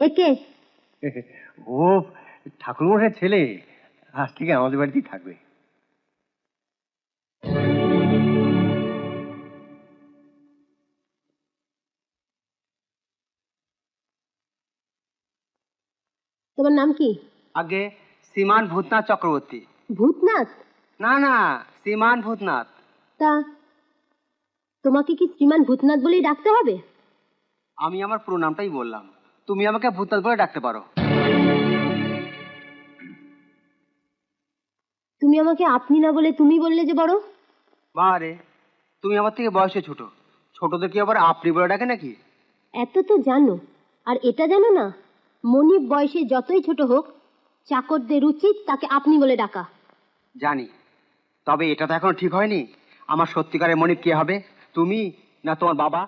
একে ও ঠাকুরমশাইয়ের ছেলে, আজ থেকে আমাদের বাড়িতেই থাকবে। তোমার নাম কি? আগে শ্রীমান ভূতনাথ চক্রবর্তী। ভূতনাথ? না না, শ্রীমান ভূতনাথ। তা তোমাকে কি শ্রীমান ভূতনাথ বলেই ডাকতে হবে? আমি আমার পুরো নামটাই বললাম, তুমি আমাকে ভূতনাথ বলে ডাকতে পারো। তুমি আমাকে আপনি না বলে তুমি বললে যে বড়। বারে, তুমি আমার থেকে বয়সে ছোট, ছোটদের কি আবার আপনি বলে ডাকে নাকি? এত তো জানো, আর এটা জানো না, মনিব বয়সে যতই ছোট হোক, চাকরদের উচিত তাকে আপনি বলে ডাকা। জানি, তবে এটা তো এখনো ঠিক হয়নি। আমার সত্যিকারের মনিব কে হবে, তুমি না তোমার বাবা?